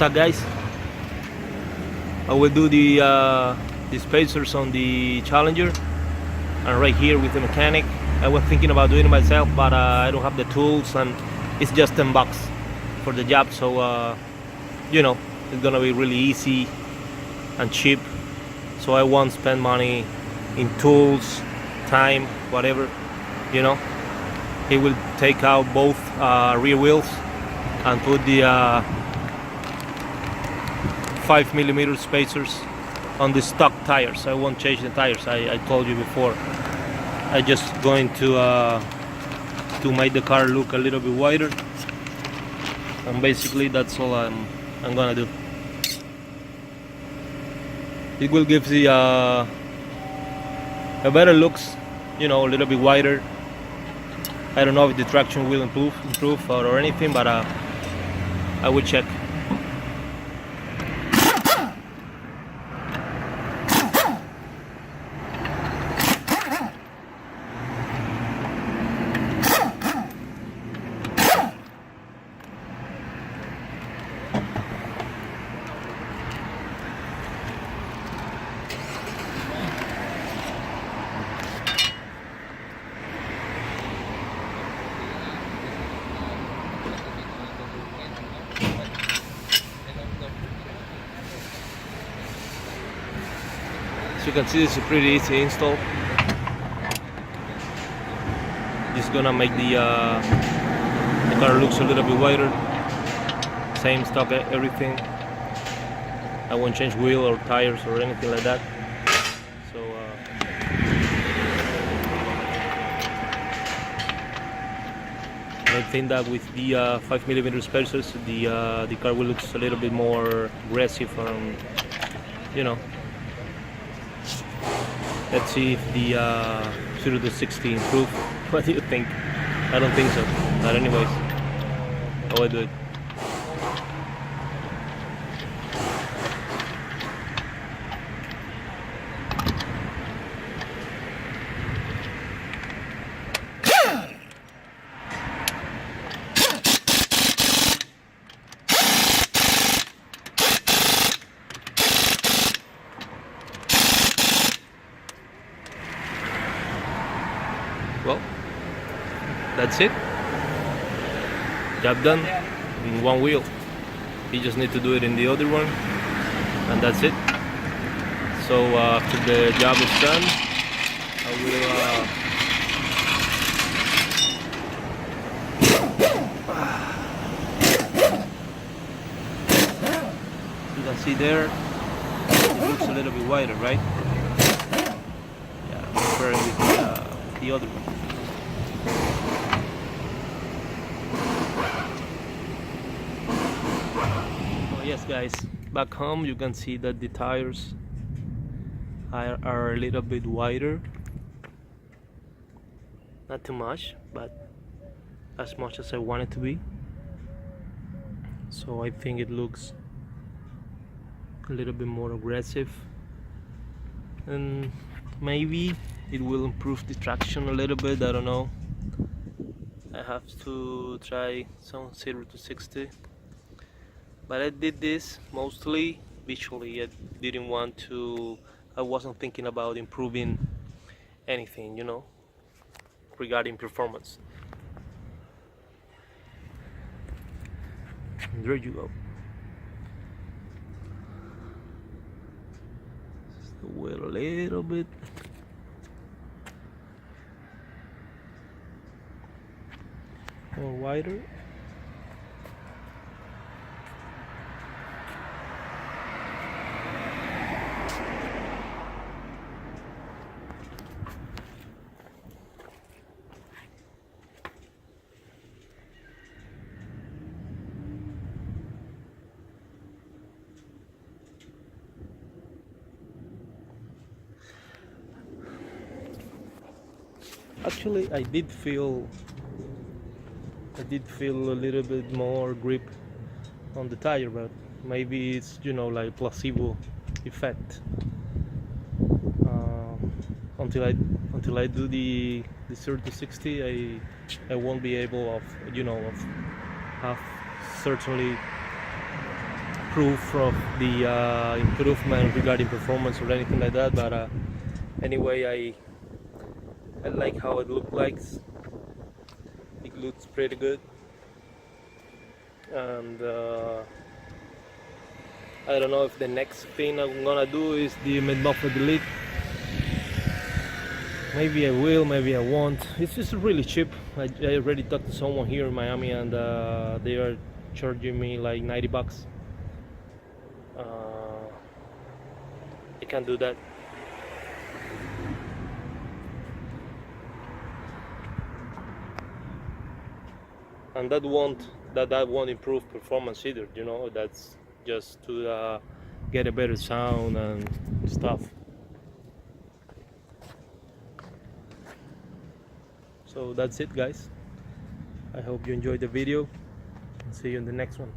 What's up, guys? I will do the spacers on the Challenger, and right here with the mechanic. I was thinking about doing it myself, but I don't have the tools, and it's just $10 for the job. So you know, it's gonna be really easy and cheap. So I won't spend money in tools, time, whatever. You know, he will take out both rear wheels and put the 5mm spacers on the stock tires. I won't change the tires. I told you before. I just going to make the car look a little bit wider, and basically that's all I'm gonna do. It will give the a better looks, you know, a little bit wider. I don't know if the traction will improve or anything, but I will check. As you can see, it's a pretty easy install. Just gonna make the car looks a little bit wider. Same stock, everything. I won't change wheel or tires or anything like that. So I think that with the 5mm spacers, the car will look a little bit more aggressive, and you know. Let's see if the 0 to 60 improve. What do you think? I don't think so. But anyways, I will do it. Well, that's it. Job done in one wheel. You just need to do it in the other one, and that's it. So after the job is done, I will you can see there, it looks a little bit wider, right? Yeah, comparing with the other one. Oh yes, guys, back home you can see that the tires are a little bit wider. Not too much, but as much as I want it to be. So I think it looks a little bit more aggressive, and maybe it will improve the traction a little bit. I don't know. I have to try some 0 to 60, but I did this mostly visually. I wasn't thinking about improving anything, you know, regarding performance. And there you go. Just the wheel a little bit. More wider. Actually, I did feel a little bit more grip on the tire, but maybe it's, you know, like placebo effect. Until I do the 0 to 60, I won't be able of, you know, of have certainly proof of the improvement regarding performance or anything like that, but anyway, I like how it looks like. It looks pretty good, and I don't know if the next thing I'm gonna do is the mid-muffler delete. Maybe I will, maybe I won't. It's just really cheap. I already talked to someone here in Miami, and they are charging me like $90. I can't do that. And that won't improve performance either. You know, that's just to get a better sound and stuff. So that's it, guys. I hope you enjoyed the video, and see you in the next one.